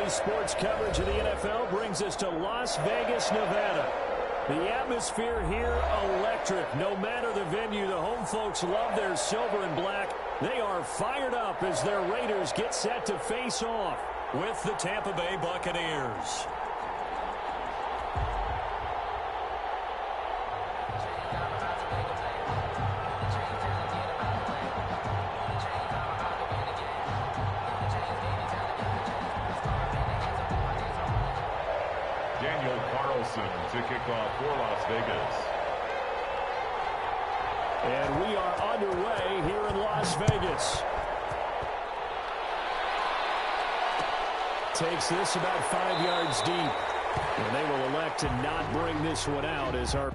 Daily sports coverage of the NFL brings us to Las Vegas, Nevada. The atmosphere here, electric. No matter the venue, the home folks love their silver and black. They are fired up as their Raiders get set to face off with the Tampa Bay Buccaneers. To kick off for Las Vegas. And we are underway here in Las Vegas. Takes this about 5 yards deep. And they will elect to not bring this one out as our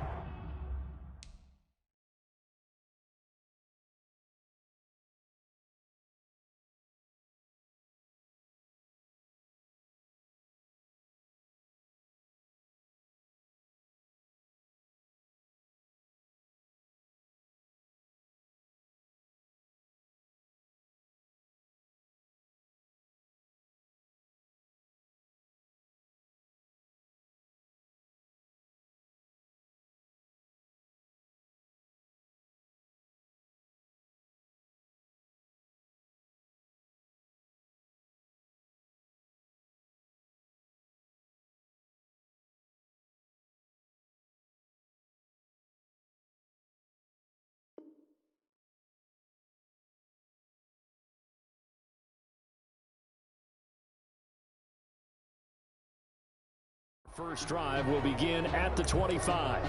first drive will begin at the 25.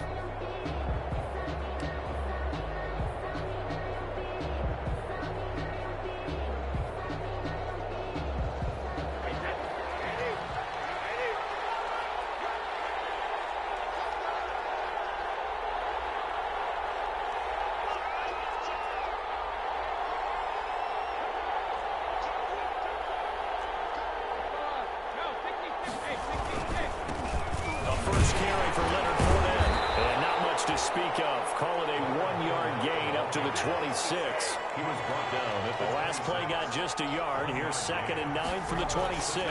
Call it a 1-yard gain up to the 26. He was brought down. The last play got just a yard. Here's 2nd and 9 from the 26. The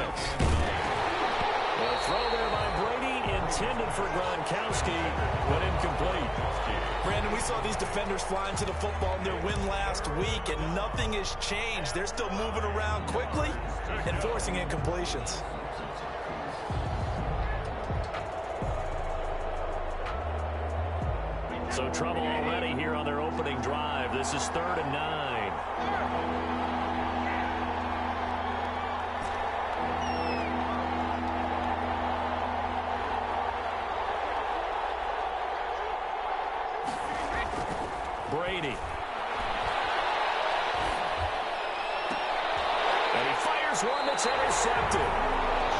throw there by Brady, intended for Gronkowski, but incomplete. Brandon, we saw these defenders flying to the football in their win last week, and nothing has changed. They're still moving around quickly and forcing incompletions. So trouble already here on their opening drive. This is 3rd and 9. Brady. And he fires one that's intercepted.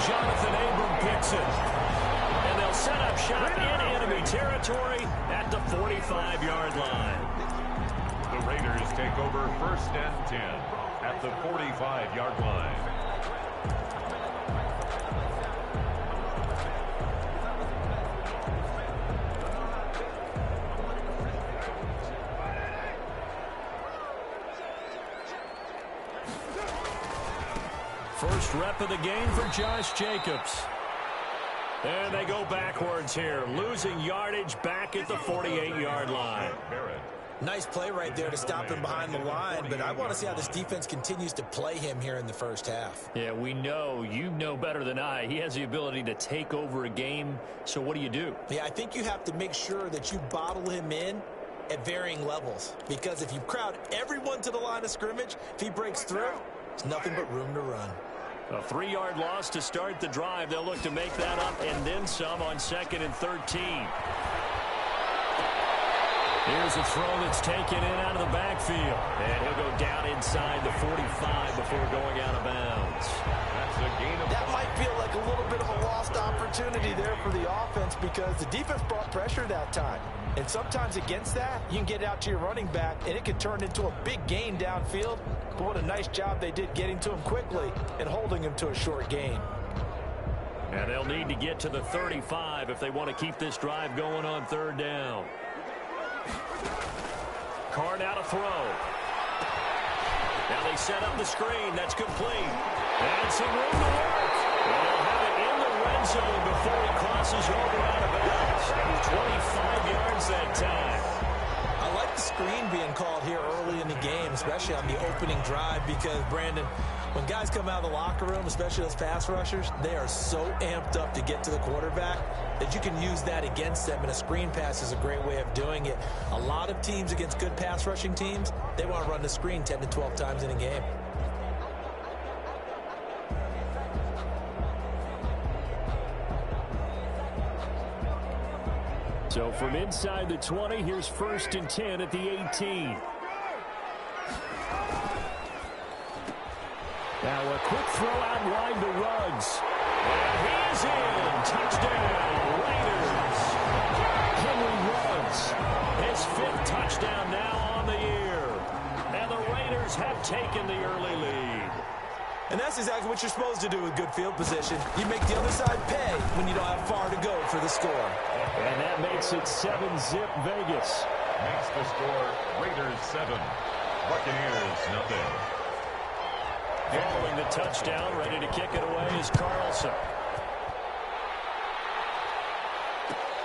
Jonathan Abram picks it. And they'll set up shop in enemy territory at the 45-yard line. The Raiders take over 1st and 10 at the 45-yard line. First rep of the game for Josh Jacobs. And they go backwards here, losing yardage back at the 48-yard line. Nice play right there to stop him behind the line, but I want to see how this defense continues to play him here in the first half. Yeah, we know. You know better than I. He has the ability to take over a game, so what do? Yeah, I think you have to make sure that you bottle him in at varying levels, because if you crowd everyone to the line of scrimmage, if he breaks through, there's nothing but room to run. A 3-yard loss to start the drive. They'll look to make that up and then some on 2nd and 13. Here's a throw that's taken in out of the backfield. And he'll go down inside the 45 before going out of bounds. That's a gain of that might feel like a little bit of a lost opportunity there for the offense because the defense brought pressure that time. And sometimes against that, you can get out to your running back, and it can turn into a big gain downfield. But what a nice job they did getting to him quickly and holding him to a short gain. And they'll need to get to the 35 if they want to keep this drive going on 3rd down. Card out a throw. Now they set up the screen. That's complete. And some room to work. And he'll have it in the red zone before he crosses over out of bounds. 25 yards that time. I like the screen being called here early in the game, especially on the opening drive, because, Brandon, when guys come out of the locker room, especially those pass rushers, they are so amped up to get to the quarterback that you can use that against them, and a screen pass is a great way of doing it. A lot of teams against good pass rushing teams, they want to run the screen 10 to 12 times in a game. So from inside the 20, here's 1st and 10 at the 18. Now a quick throw out wide to Ruggs. And he is in. Touchdown, Raiders. Henry Ruggs, his 5th touchdown now on the year. And the Raiders have taken the early lead. And that's exactly what you're supposed to do with good field position. You make the other side pay when you don't have far to go for the score. And that makes it 7-zip Vegas. Makes the score Raiders 7, Buccaneers nothing. Following the touchdown, ready to kick it away is Carlson.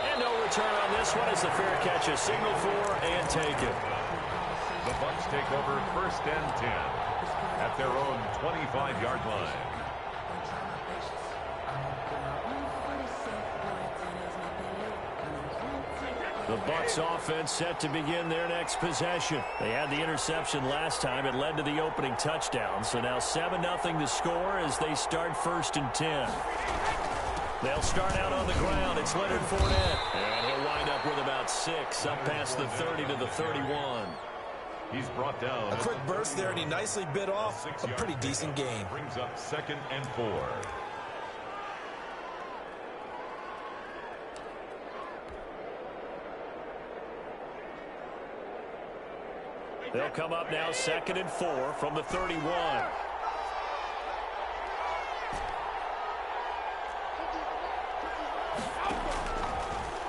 And no return on this one as the fair catch is signaled for and taken. The Bucs take over 1st and 10 at their own 25-yard line. The Bucs offense set to begin their next possession. They had the interception last time. It led to the opening touchdown. So now 7-0 to score as they start 1st and 10. They'll start out on the ground. It's Leonard Fournette. And he'll wind up with about 6 up past the 30 to the 31. He's brought down. A quick burst there, and he nicely bit off a pretty decent gain. Brings up 2nd and 4. They'll come up now 2nd and 4 from the 31.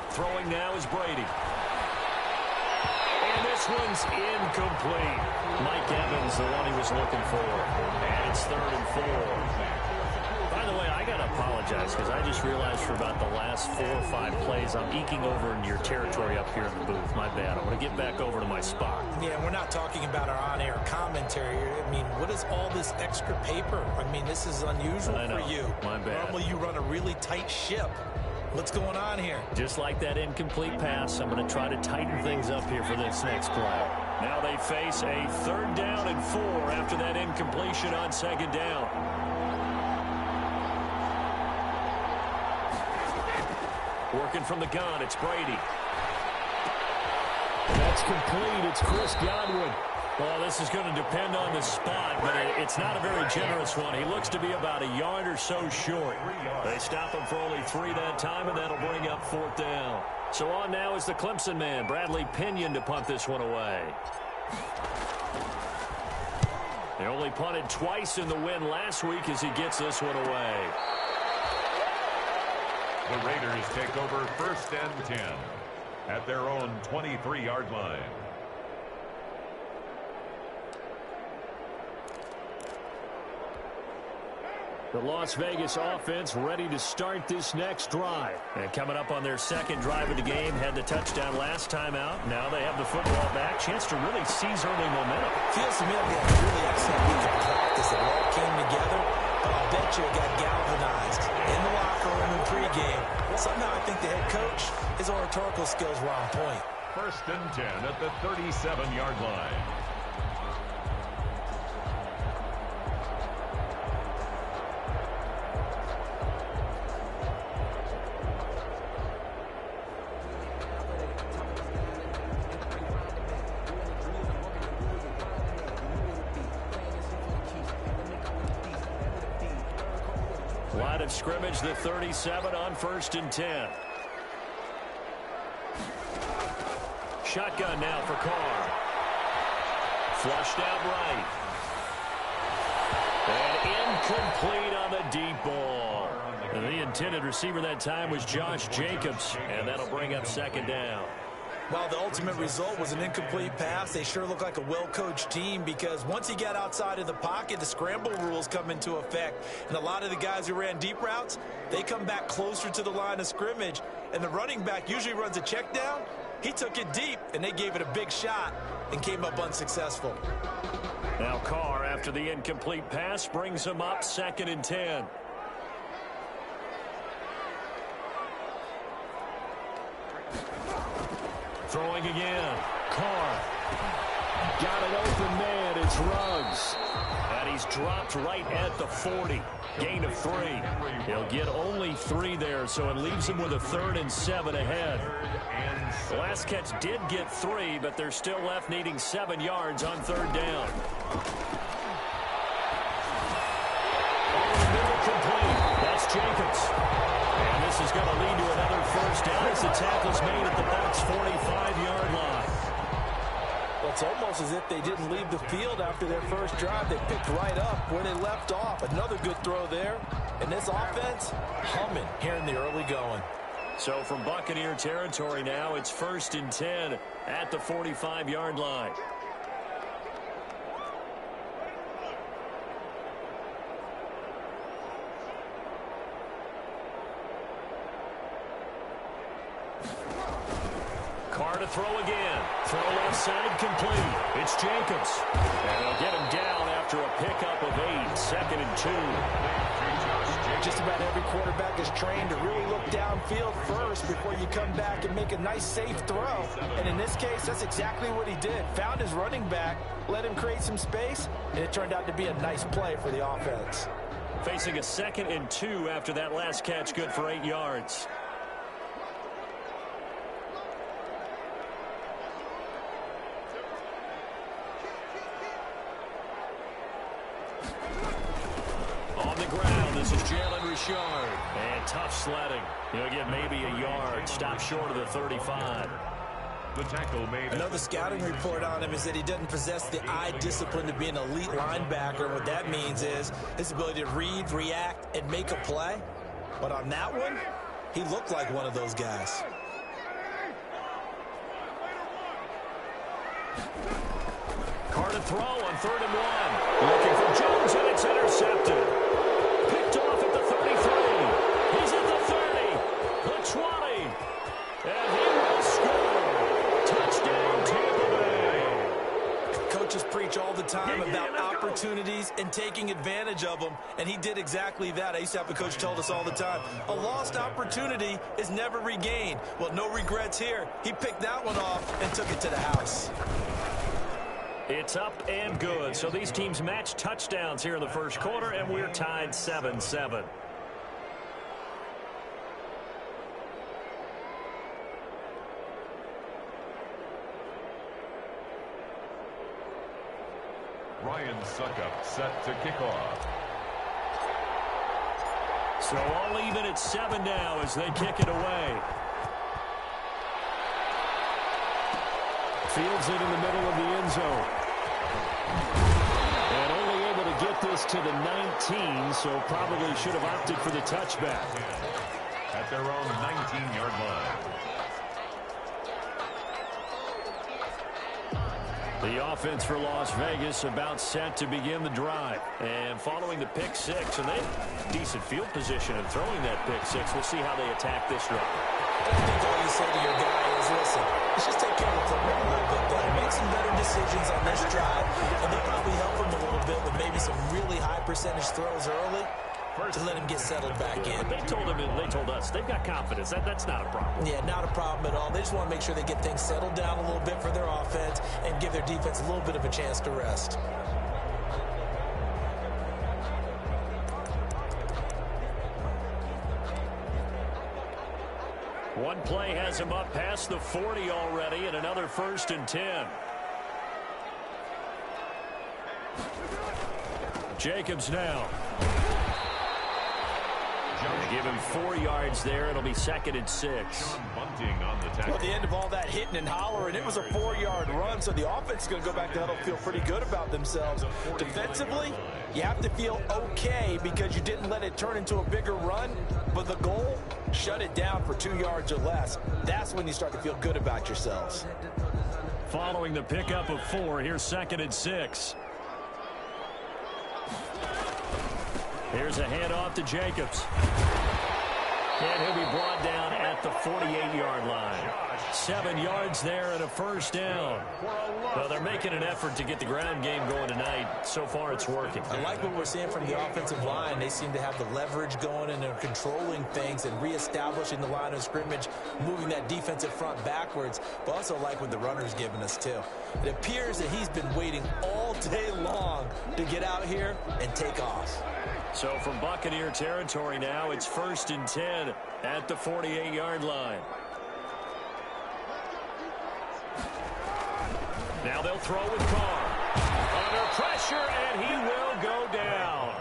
Throwing now is Brady. And this one's incomplete. Mike Evans, the one he was looking for. And it's 3rd and 4. By the way, I got to apologize because I just realized for about the last 4 or 5 plays, I'm eking over into your territory up here in the booth. My bad. I'm going to get back over to my spot. Yeah, we're not talking about our on-air commentary. I mean, what is all this extra paper? I mean, this is unusual for you. My bad. Normally you run a really tight ship. What's going on here? Just like that incomplete pass, I'm going to try to tighten things up here for this next play. Now they face a 3rd down and 4 after that incompletion on 2nd down. Working from the gun, it's Brady. That's complete. It's Chris Godwin. Well, this is going to depend on the spot, but it's not a very generous one. He looks to be about a yard or so short. They stop him for only 3 that time, and that'll bring up 4th down. So on now is the Clemson man, Bradley Pinion, to punt this one away. They only punted twice in the win last week as he gets this one away. The Raiders take over 1st and 10 at their own 23-yard line. The Las Vegas offense ready to start this next drive. And coming up on their 2nd drive of the game, had the touchdown last time out. Now they have the football back. Chance to really seize early momentum. Feels to me like they had a really excellent week of practice. It all came together. But I'll bet you it got galvanized in the locker room in pregame. Somehow I think the head coach, his oratorical skills were on point. 1st and 10 at the 37-yard line. Line of scrimmage, the 37 on 1st and 10. Shotgun now for Carr. Flushed out right. And incomplete on the deep ball. And the intended receiver that time was Josh Jacobs. And that'll bring up 2nd down. While the ultimate result was an incomplete pass, they sure look like a well-coached team because once he got outside of the pocket, the scramble rules come into effect. And a lot of the guys who ran deep routes, they come back closer to the line of scrimmage. And the running back usually runs a check down. He took it deep, and they gave it a big shot and came up unsuccessful. Now Carr, after the incomplete pass, brings him up 2nd and 10. Throwing again. Carr. Got an open man. It's Ruggs. And he's dropped right at the 40. Gain of 3. He'll get only 3 there, so it leaves him with a 3rd and 7 ahead. The last catch did get 3, but they're still left needing 7 yards on 3rd down. Over the middle, complete. That's Jacobs. And this is going to lead to another 1st down as the tackle's made at the Bucs 45-yard line. Well, it's almost as if they didn't leave the field after their first drive. They picked right up where they left off. Another good throw there. And this offense, humming here in the early going. So from Buccaneer territory now, it's 1st and 10 at the 45-yard line. Carr to throw again. Throw left side, complete. It's Jacobs. And they'll get him down after a pickup of 8. 2nd and 2. Just about every quarterback is trained to really look downfield first before you come back and make a nice, safe throw. And in this case, that's exactly what he did. Found his running back, let him create some space, and it turned out to be a nice play for the offense. Facing a 2nd and 2 after that last catch, good for 8 yards. And tough sledding. He'll get maybe a yard. Stop short of the 35. The tackle made. I know the scouting report on him is that he doesn't possess the eye discipline to be an elite linebacker. What that means is his ability to read, react, and make a play. But on that one, he looked like one of those guys. Carr to throw on 3rd and 1. Looking for Jones, and it's intercepted. Picked off at the 33. He's at the 30. The 20. And he will score. Touchdown, Tampa Bay. Coaches preach all the time about opportunities and taking advantage of them, and he did exactly that. I used to have a coach told us all the time, a lost opportunity is never regained. Well, no regrets here. He picked that one off and took it to the house. It's up and good. So these teams match touchdowns here in the first quarter, and we're tied 7-7. Ryan Suckup set to kick off. So all even at 7 now as they kick it away. Fields it in the middle of the end zone. And only able to get this to the 19, so probably should have opted for the touchback. At their own 19-yard line. The offense for Las Vegas about set to begin the drive. And following the pick 6, and they have decent field position in throwing that pick 6. We'll see how they attack this drive. I think all you say to your guy is, listen, let's just take care of the football a little bit there. Make some better decisions on this drive, and they'll probably help him a little bit with maybe some really high percentage throws early to let him get settled back in. But they told us they've got confidence. That's not a problem. Yeah, not a problem at all. They just want to make sure they get things settled down a little bit for their offense and give their defense a little bit of a chance to rest. One play has him up past the 40 already, and another 1st and 10. Jacobs now. They give him 4 yards there. It'll be 2nd and 6. Bunting on the tackle. Well, at the end of all that hitting and hollering, it was a 4-yard run, so the offense is going to go back to huddle, feel pretty good about themselves. Defensively, you have to feel okay because you didn't let it turn into a bigger run, but the goal, shut it down for 2 yards or less. That's when you start to feel good about yourselves. Following the pickup of 4, here's 2nd and 6. Here's a handoff to Jacobs. And he'll be brought down at the 48-yard line. 7 yards there and a first down. Well, they're making an effort to get the ground game going tonight. So far, it's working. I like what we're seeing from the offensive line. They seem to have the leverage going and they're controlling things and reestablishing the line of scrimmage, moving that defensive front backwards. But also like what the runner's giving us, too. It appears that he's been waiting all day long to get out here and take off. So from Buccaneer territory now, it's 1st and 10 at the 48-yard line. Now they'll throw with Carr. Under pressure, and he will go down.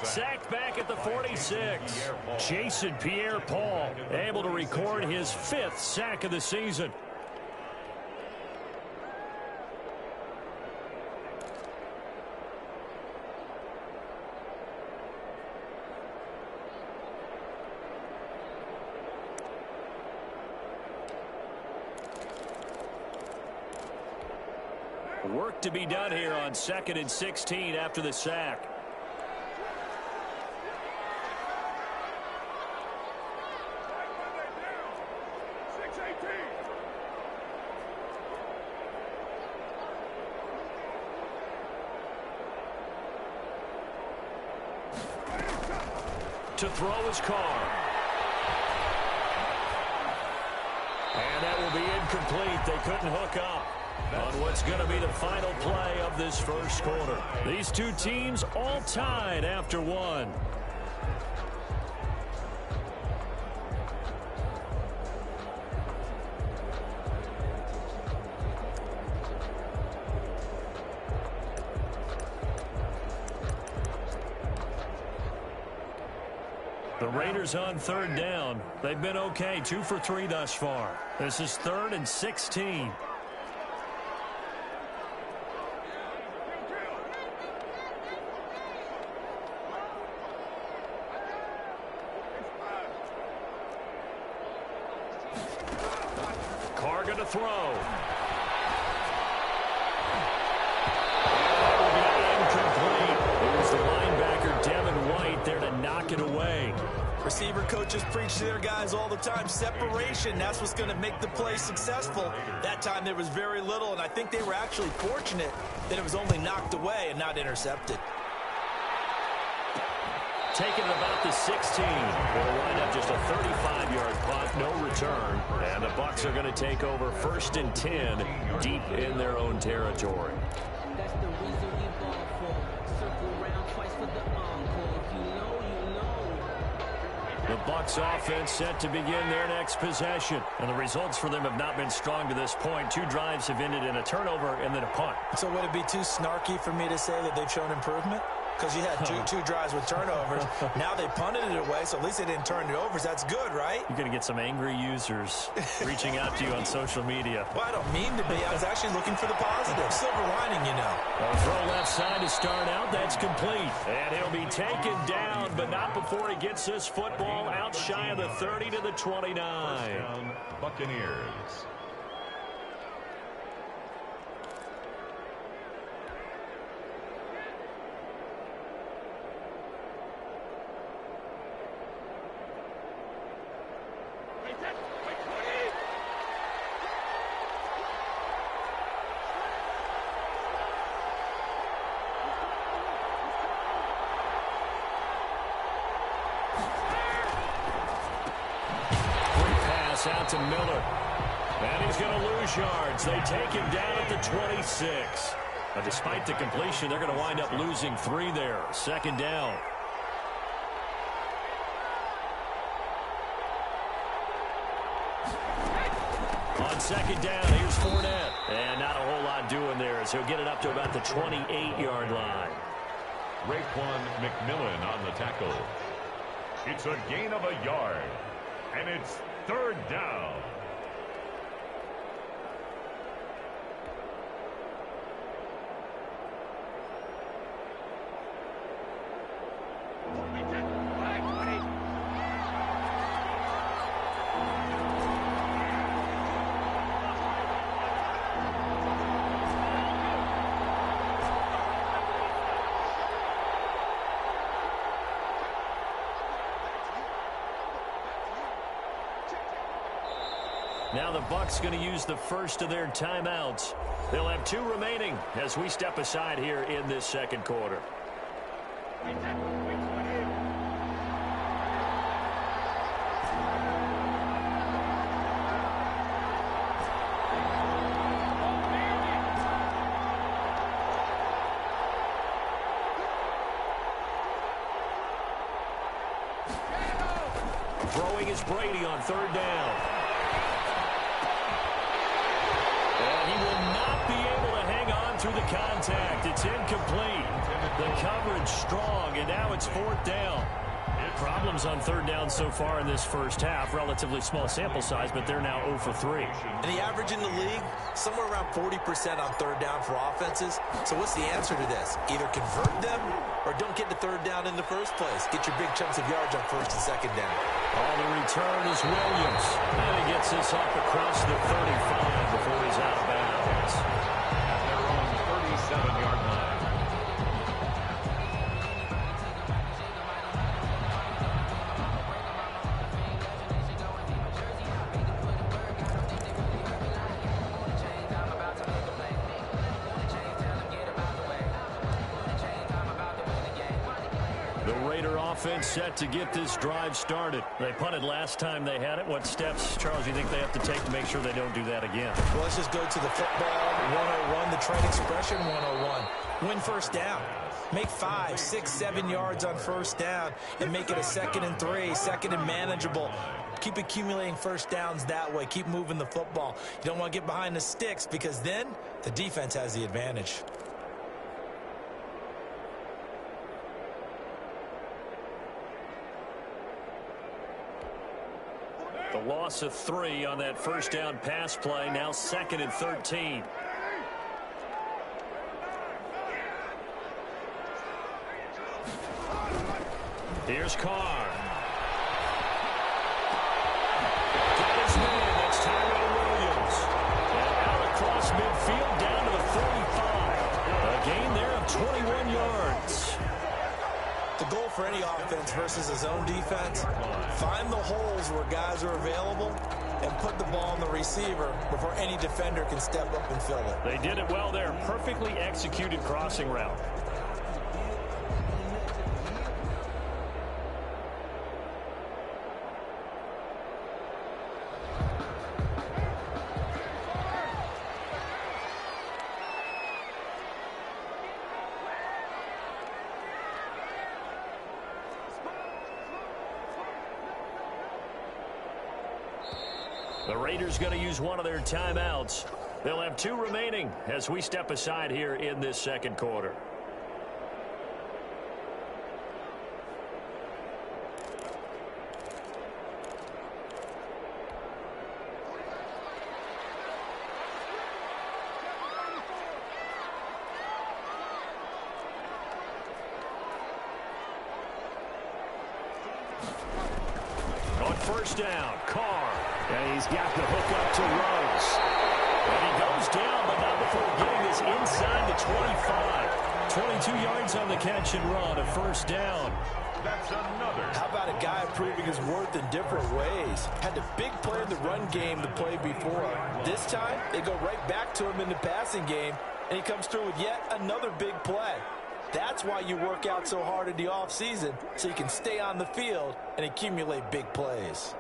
Sacked back at the 46. Jason Pierre-Paul able to record his 5th sack of the season. Work to be done here on 2nd and 16 after the sack. To throw his Carr. And that will be incomplete. They couldn't hook up on what's going to be the final play of this first quarter. These two teams all tied after 1. The Raiders on 3rd down. They've been okay, 2 for 3 thus far. This is 3rd and 16. Carr going to throw. And it will be incomplete. It was the linebacker, Devin White, there to knock it away. Receiver coaches preach to their guys all the time. Separation, that's what's going to make the play successful. That time there was very little, and I think they were actually fortunate that it was only knocked away and not intercepted. Taken at about the 16. It'll wind up just a 35-yard punt, no return. And the Bucs are going to take over 1st and 10 deep in their own territory. That's the reason we ball for. Circle around twice for the encore. If you know, you know. The Bucs offense set to begin their next possession. And the results for them have not been strong to this point. 2 drives have ended in a turnover and then a punt. So would it be too snarky for me to say that they've shown improvement? Because you had two drives with turnovers. Now they punted it away, so at least they didn't turn it over. So that's good, right? You're going to get some angry users reaching out to you on social media. Well, I don't mean to be. I was actually looking for the positive. Silver lining, you know. A throw left side to start out. That's complete. And he'll be taken down, but not before he gets this football out shy of the 30 to the 29. First down, Buccaneers. Out to Miller. And he's going to lose yards. They take him down at the 26. But despite the completion, they're going to wind up losing 3 there. 2nd down. On 2nd down, here's Fournette. And not a whole lot doing there as he'll get it up to about the 28-yard line. Raekwon McMillan on the tackle. It's a gain of a yard. And it's third down. Now the Bucs going to use the first of their timeouts. They'll have 2 remaining as we step aside here in this second quarter. Throwing is Brady on third down. And he will not be able to hang on through the contact. It's incomplete. The coverage strong, and now it's fourth down. Problems on third down so far in this first half. Relatively small sample size, but they're now 0 for 3. And the average in the league, somewhere around 40% on third down for offenses. So what's the answer to this? Either convert them or don't get to third down in the first place. Get your big chunks of yards on first and second down. On the return is Williams. And he gets this up across the 35 before he's out of bounds. At their own 37-yard line. Offense set to get this drive started. They punted last time they had it. What steps, Charles, do you think they have to take to make sure they don't do that again? Well, let's just go to the football 101, the trade expression 101. Win first down. Make 5, 6, 7 yards on first down and make it a 2nd and 3, 2nd and manageable. Keep accumulating first downs that way. Keep moving the football. You don't want to get behind the sticks because then the defense has the advantage. The loss of 3 on that first down pass play. Now 2nd and 13. Here's Carr. Got his man. That's Tyrell Williams. And out across midfield down to the 45. A gain there of 21 yards. The goal for any offense versus a zone defense, find the holes where guys are available and put the ball on the receiver before any defender can step up and fill it. They did it well there. Perfectly executed crossing route. The Raiders going to use one of their timeouts. They'll have 2 remaining as we step aside here in this second quarter. On first down, Carr. And he's got the hook up to Rose. And he goes down, but not before getting this inside the 25. 22 yards on the catch and run, a first down. That's another. How about a guy proving his worth in different ways? Had the big play in the run game to play before. This time, they go right back to him in the passing game, and he comes through with yet another big play. That's why you work out so hard in the offseason, so you can stay on the field and accumulate big plays.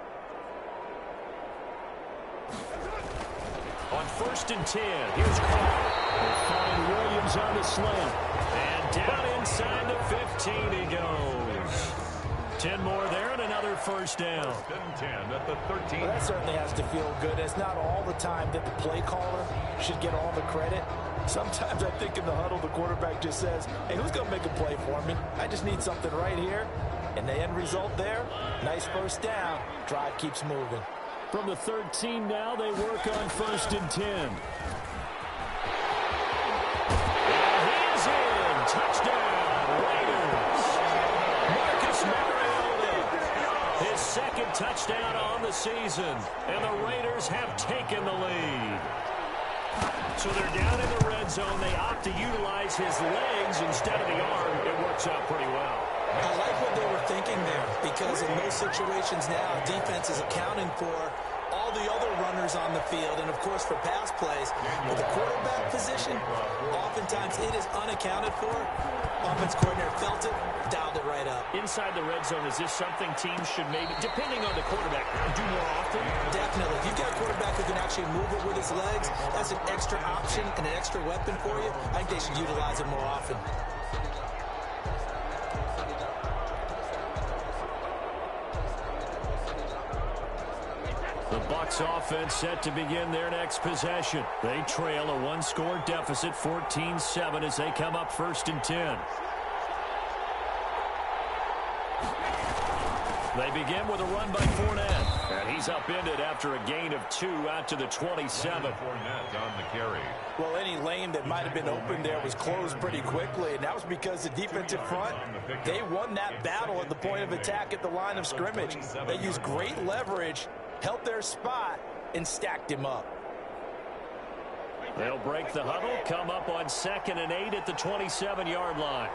On first and 10, here's Carr. They'll find Williams on the slant. And down inside the 15 he goes. 10 more there and another first down. 10 at the 13. Well, that certainly has to feel good. It's not all the time that the play caller should get all the credit. Sometimes I think in the huddle the quarterback just says, hey, who's going to make a play for me? I just need something right here. And the end result there, nice first down. Drive keeps moving. From the 13 now, they work on 1st and 10. And he is in. Touchdown, Raiders. Marcus Mariota, his second touchdown on the season. And the Raiders have taken the lead. So they're down in the red zone. They opt to utilize his legs instead of the arm. It works out pretty well. I like what they were thinking there, because in most situations now, defense is accounting for all the other runners on the field, and of course for pass plays. But the quarterback position, oftentimes it is unaccounted for. Offense coordinator felt it, dialed it right up. Inside the red zone, is this something teams should maybe, depending on the quarterback, do more often? Definitely. If you've got a quarterback who can actually move it with his legs, that's an extra option and an extra weapon for you. I think they should utilize it more often. The Bucs offense set to begin their next possession. They trail a one-score deficit, 14-7, as they come up 1st and 10. They begin with a run by Fournette. And he's upended after a gain of 2 out to the 27. Fournette on the carry. Well, any lane that might have been open there was closed pretty quickly, and that was because the defensive front, they won that battle at the point of attack at the line of scrimmage. They used great leverage, held their spot, and stacked him up. They'll break the huddle, come up on 2nd and 8 at the 27-yard line.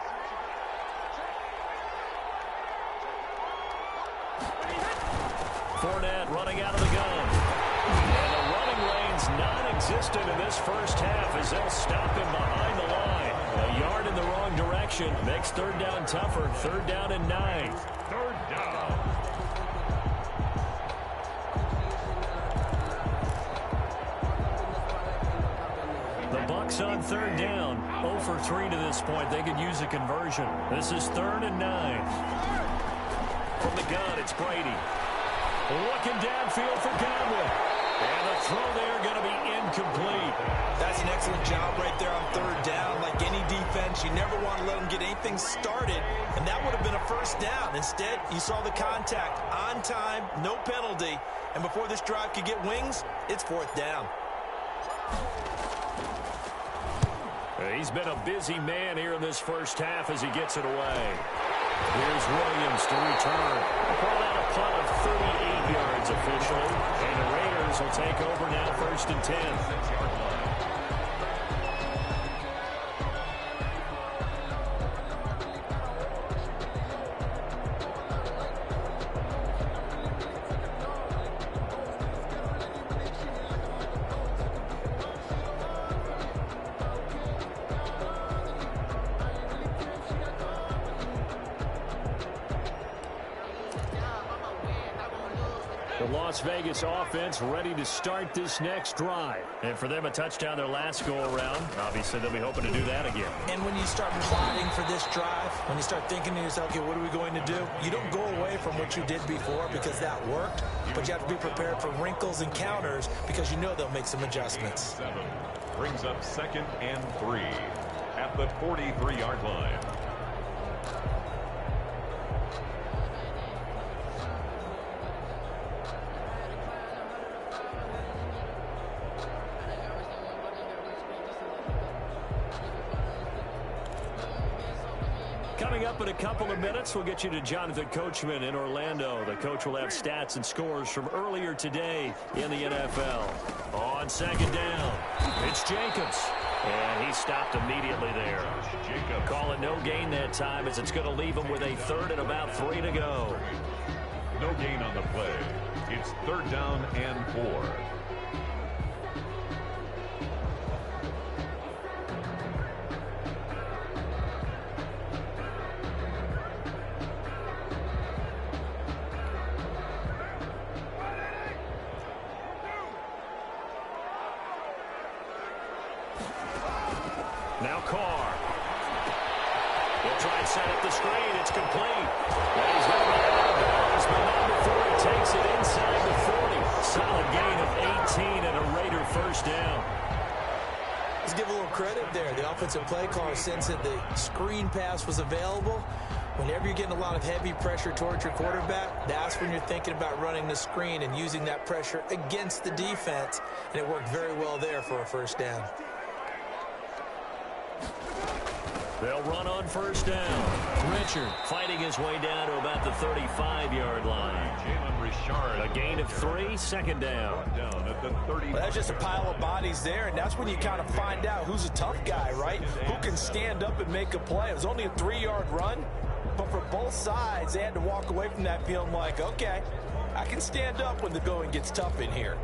Fournette running out of the gun. And the running lane's non-existent in this first half as they'll stop him behind the line. A yard in the wrong direction makes 3rd down tougher. 3rd down and 9. 3rd down. The Bucs on 3rd down. 0 for 3 to this point. They could use a conversion. This is 3rd and 9. From the gun, it's Brady. Looking downfield for Gywu. And the throw there going to be incomplete. That's an excellent job right there on 3rd down. Like any defense, you never want to let them get anything started, and that would have been a 1st down. Instead, you saw the contact on time, no penalty, and before this drive could get wings, it's 4th down. He's been a busy man here in this first half as he gets it away. Here's Williams to return. Call out a punt of 38 yards officially. And the Raiders will take over now 1st and 10. The Las Vegas offense ready to start this next drive. And for them, a touchdown their last go-around. Obviously, they'll be hoping to do that again. And when you start plotting for this drive, when you start thinking to yourself, okay, what are we going to do? You don't go away from what you did before because that worked, but you have to be prepared for wrinkles and counters because you know they'll make some adjustments. 7 brings up 2nd and 3 at the 43-yard line. Coming up in a couple of minutes, we'll get you to Jonathan Coachman in Orlando. The coach will have stats and scores from earlier today in the NFL. On 2nd down, it's Jacobs. And he stopped immediately there. Call it no gain that time as it's going to leave him with a 3rd and about 3 to go. No gain on the play. It's 3rd down and 4. Now Carr. He'll try and set up the screen. It's complete. And he's going to be out of bounds, but not before he takes it inside the 40. Solid gain of 18 and a Raider 1st down. Let's give a little credit there. The offensive play caller sensed that the screen pass was available. Whenever you're getting a lot of heavy pressure towards your quarterback, that's when you're thinking about running the screen and using that pressure against the defense. And it worked very well there for a first down. They'll run on first down. Richard fighting his way down to about the 35-yard line. A gain of 3, second down. Well, that's just a pile of bodies there, and that's when you kind of find out who's a tough guy, right? Who can stand up and make a play. It was only a 3-yard run, but for both sides, they had to walk away from that feeling like, okay, I can stand up when the going gets tough in here.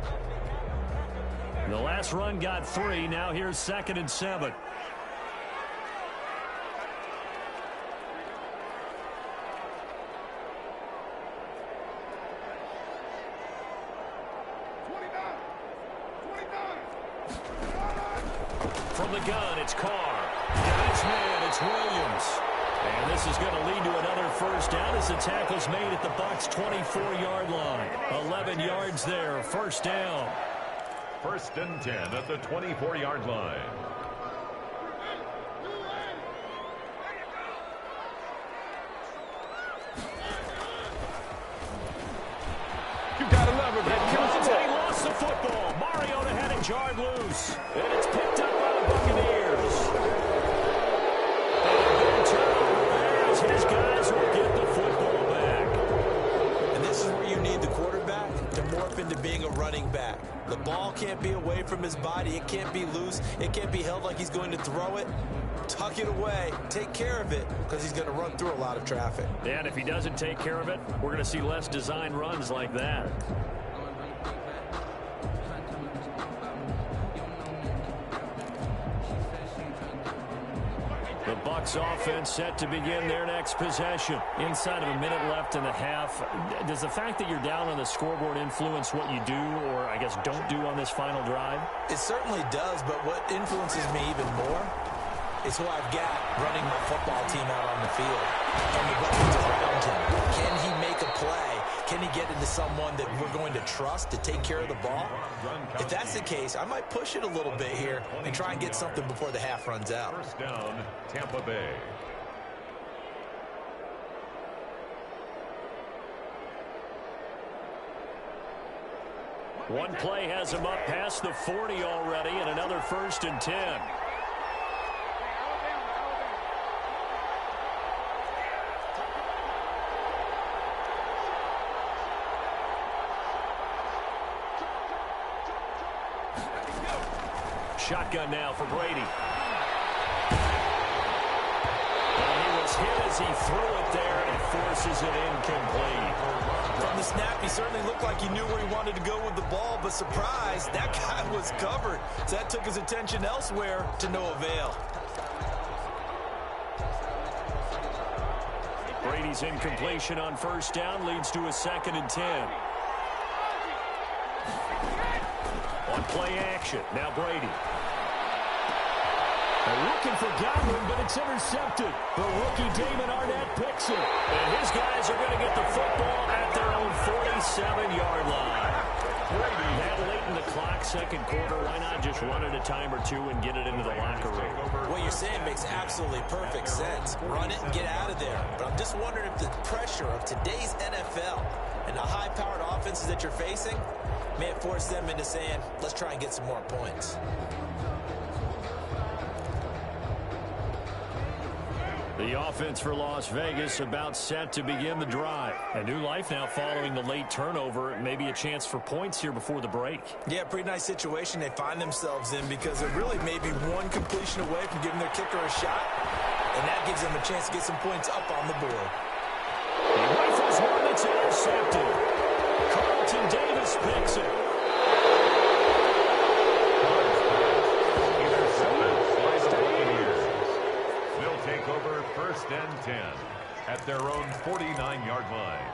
The last run got 3. Now here's 2nd and 7. From the gun, it's Carr. Guy's man, it's Williams. And this is going to lead to another first down as the tackle's made at the Bucs' 24-yard line. 11 yards there, first down. 1st and 10 at the 24-yard line. You gotta love it. That comes and he lost the football. Mariota had it jarred loose. And it's picked up by the Buccaneers. And a turnover there as his guys will get the football back. And this is where you need the quarterback to morph into being a running back. The ball can't be away from his body. It can't be loose. It can't be held like he's going to throw it. Tuck it away. Take care of it because he's going to run through a lot of traffic. And if he doesn't take care of it, we're going to see less design runs like that. The Bucs offense set to begin their next possession. Inside of a minute left in the half, does the fact that you're down on the scoreboard influence what you do or, I guess, don't do on this final drive? It certainly does, but what influences me even more is who I've got running my football team out on the field and the weapons around him. Can he make a play? Can he get into someone that we're going to trust to take care of the ball? If that's the case, I might push it a little bit here and try and get something before the half runs out. First down, Tampa Bay. One play has him up past the 40 already, and another 1st and 10. Shotgun now for Brady. And he was hit as he threw it there and forces it incomplete. From the snap, he certainly looked like he knew where he wanted to go with the ball, but surprise, that guy was covered. So that took his attention elsewhere to no avail. Brady's incompletion on first down leads to a 2nd and 10. On play action, now Brady. They're looking for Gywu, but it's intercepted. The rookie Damon Arnett picks it. And his guys are going to get the football at their own 47-yard line. Brady, that late in the clock, second quarter, why not just run it a time or two and get it into the locker room? What you're saying makes absolutely perfect sense. Run it and get out of there. But I'm just wondering if the pressure of today's NFL and the high-powered offenses that you're facing may have forced them into saying, let's try and get some more points. The offense for Las Vegas about set to begin the drive. A new life now following the late turnover. Maybe a chance for points here before the break. Yeah, pretty nice situation they find themselves in because they're really maybe one completion away from giving their kicker a shot. And that gives them a chance to get some points up on the board. He rifles one that's intercepted. Carlton Davis picks it. Take over 1st and 10 at their own 49-yard line.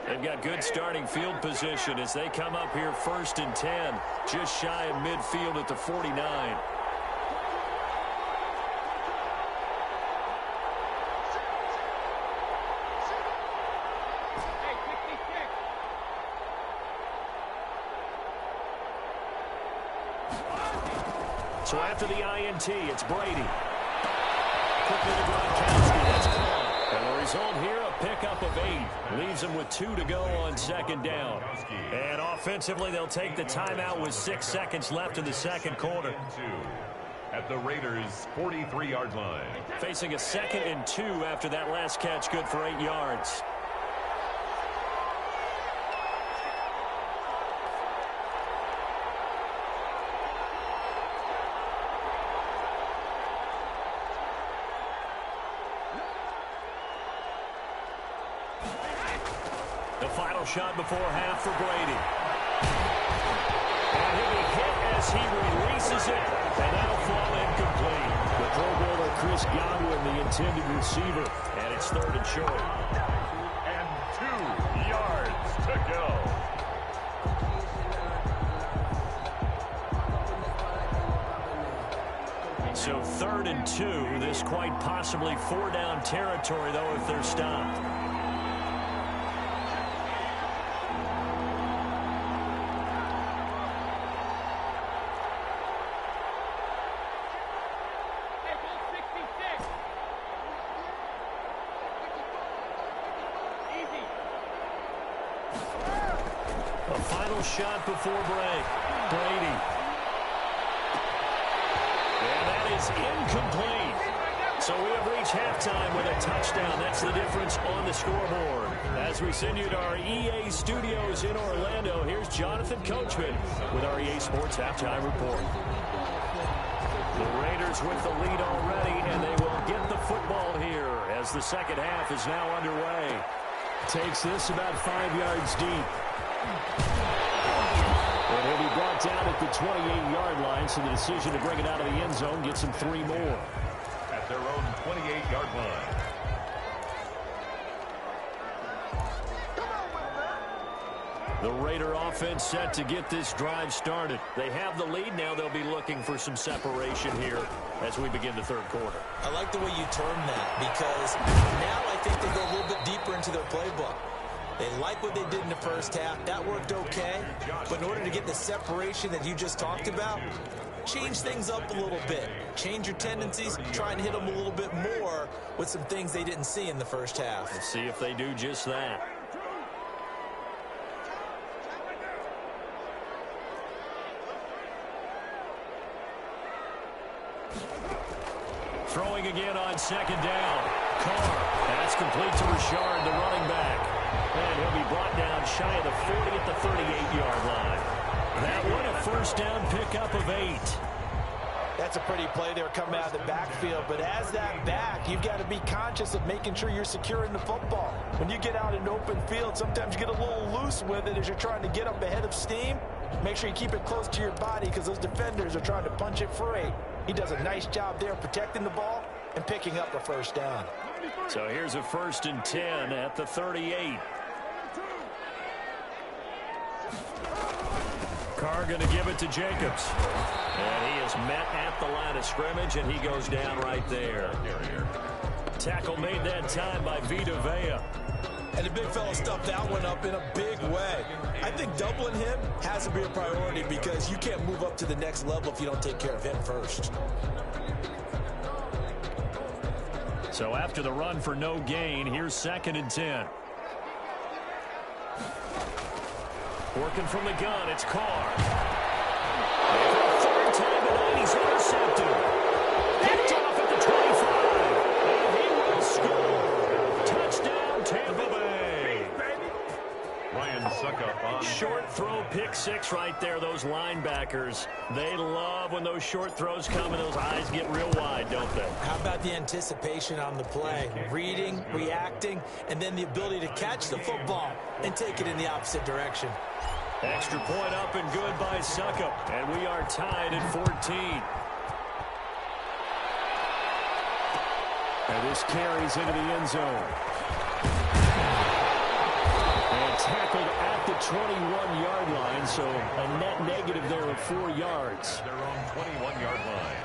They've got good starting field position as they come up here 1st and 10, just shy of midfield at the 49. So after the INT, it's Brady. Quickly to Gronkowski. That's caught. And the result here, a pickup of 8. Leaves them with 2 to go on second down. And offensively, they'll take the timeout with 6 seconds left in the second quarter. At the Raiders' 43-yard line. Facing a 2nd and 2 after that last catch, good for 8 yards. The final shot before half for Brady. And he'll be hit as he releases it, and that'll fall incomplete. The Pro Bowler Chris Gywu, the intended receiver, and it's 3rd and short. And 2 yards to go. So 3rd and 2. This quite possibly 4-down territory, though, if they're stopped. A final shot before break. Brady. And that is incomplete. So we have reached halftime with a touchdown. That's the difference on the scoreboard. As we send you to our EA studios in Orlando, here's Jonathan Coachman with our EA Sports Halftime Report. The Raiders with the lead already, and they will get the football here as the second half is now underway. Takes this about 5 yards deep. And he'll be brought down at the 28-yard line, so the decision to bring it out of the end zone gets him 3 more. At their own 28-yard line. The Raider offense set to get this drive started. They have the lead now. They'll be looking for some separation here as we begin the third quarter. I like the way you term that, because now I think they go a little bit deeper into their playbook. They like what they did in the first half. That worked okay. But in order to get the separation that you just talked about, change things up a little bit. Change your tendencies. Try and hit them a little bit more with some things they didn't see in the first half. Let's see if they do just that. Throwing again on second down. Carr. That's complete to Richard, the running back. And he'll be brought down shy of the 40 at the 38-yard line. That one, a first down pickup of 8. That's a pretty play there coming out of the backfield. But as that back, you've got to be conscious of making sure you're securing the football. When you get out in open field, sometimes you get a little loose with it as you're trying to get up ahead of steam. Make sure you keep it close to your body because those defenders are trying to punch it free. He does a nice job there protecting the ball and picking up a first down. So here's a 1st and 10 at the 38. Carr going to give it to Jacobs. And he is met at the line of scrimmage, and he goes down right there. Tackle made that time by Vita Vea. And the big fella stuffed that one up in a big way. I think doubling him has to be a priority because you can't move up to the next level if you don't take care of him first. So after the run for no gain, here's 2nd and 10. Working from the gun, it's Carr. And for the 3rd time tonight, he's intercepted. Picked off at the 25. And he will score. Touchdown, Tampa Bay. Ryan Suckup on. Short throw, pick 6 right there. Those linebackers, they love when those short throws come and those eyes get real wide, don't they? How about the anticipation on the play? Reading, reacting, and then the ability to catch the football and take it in the opposite direction. Extra point up and good by Suckup. And we are tied at 14. And this carries into the end zone. And tackled at the 21-yard line, so a net negative there of 4 yards. Their own 21-yard line.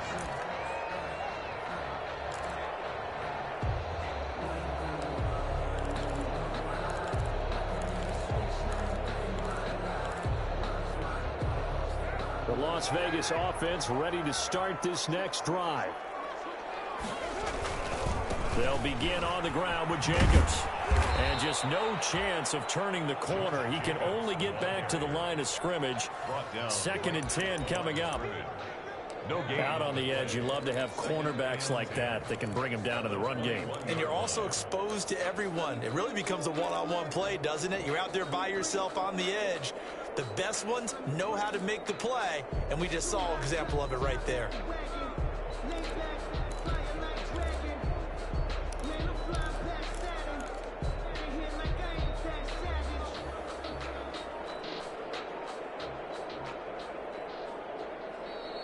The Las Vegas offense ready to start this next drive. They'll begin on the ground with Jacobs. And just no chance of turning the corner. He can only get back to the line of scrimmage. 2nd and 10 coming up. Out on the edge, you love to have cornerbacks like that can bring him down to the run game. And you're also exposed to everyone. It really becomes a one-on-one play, doesn't it? You're out there by yourself on the edge. The best ones know how to make the play, and we just saw an example of it right there.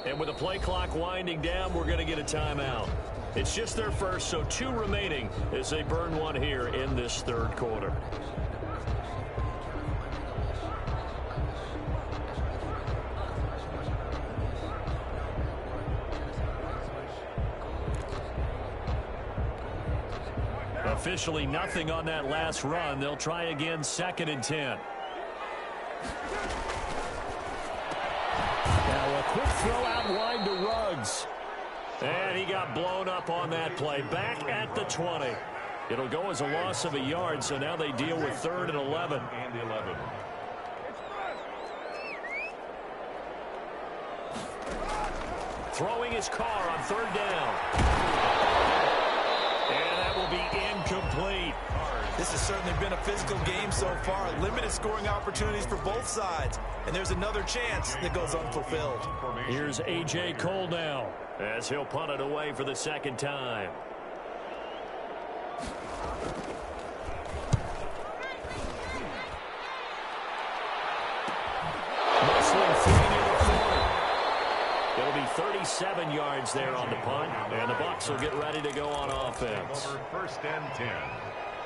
And with the play clock winding down, we're going to get a timeout. It's just their first, so 2 remaining as they burn one here in this 3rd quarter. Officially nothing on that last run. They'll try again, 2nd and 10. Now a quick throw out wide to Ruggs. And he got blown up on that play. Back at the 20. It'll go as a loss of a yard, so now they deal with 3rd and 11. Throwing his car on 3rd down. And that will be incomplete. This has certainly been a physical game so far. Limited scoring opportunities for both sides. And there's another chance that goes unfulfilled. Here's A.J. Cole now as he'll punt it away for the 2nd time. Wrestling 3 near the corner. It'll be 37 yards there on the punt, and the Bucs will get ready to go on offense. Over 1st and 10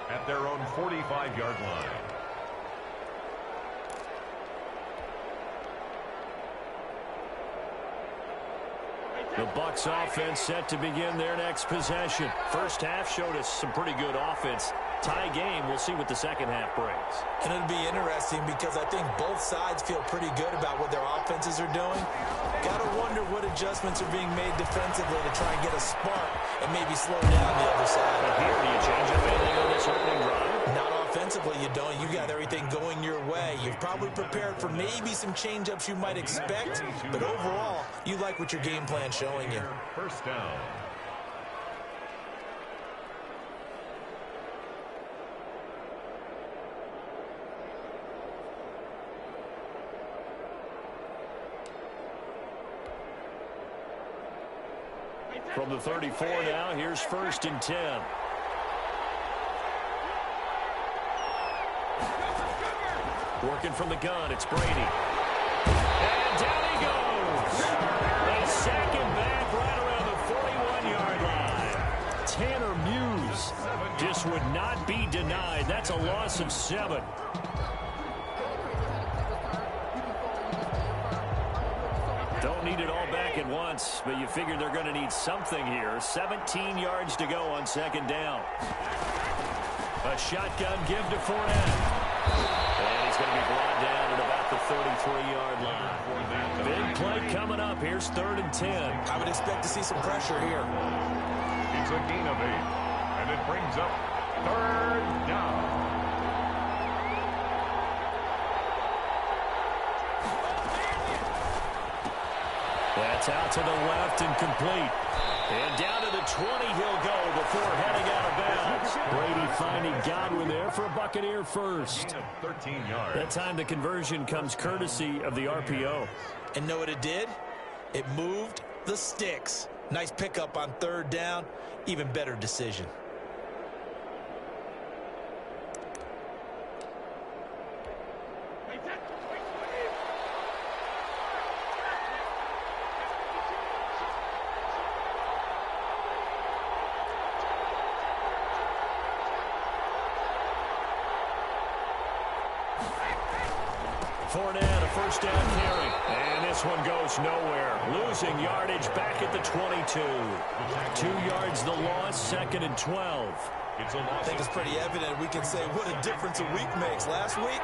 at their own 45-yard line. The Bucs offense set to begin their next possession. First half showed us some pretty good offense. Tie game. We'll see what the 2nd half brings. And it'll be interesting because I think both sides feel pretty good about what their offenses are doing. Got to wonder what adjustments are being made defensively to try and get a spark and maybe slow down the other side. Here, do you change up anything on this opening drive? Not offensively, you don't. You got everything going your way. You've probably prepared for maybe some change-ups you might expect, but overall, you like what your game plan's showing you. 1st down. From the 34 now, here's 1st and 10. Working from the gun, it's Brady. And down he goes. They sack him back right around the 41-yard line. Tanner Muse just would not be denied. That's a loss of 7. Don't need it all back at once, but you figure they're going to need something here. 17 yards to go on 2nd down. A shotgun give to Fournette. And he's going to be brought down at about the 33-yard line. Big play coming up. Here's 3rd and 10. I would expect to see some pressure here. It's a gain of 8, and it brings up 3rd down. That's out to the left and complete. And down to the 20 he'll go before heading out of bounds. Brady finding Gywu there for a Buccaneer first. 13 yards. That time the conversion comes courtesy of the RPO. And know what it did? It moved the sticks. Nice pickup on 3rd down. Even better decision. Fournette, a 1st down carry. And this one goes nowhere. Losing yardage back at the 22. 2 yards the loss, 2nd and 12. I think it's pretty evident. We can say what a difference a week makes. Last week,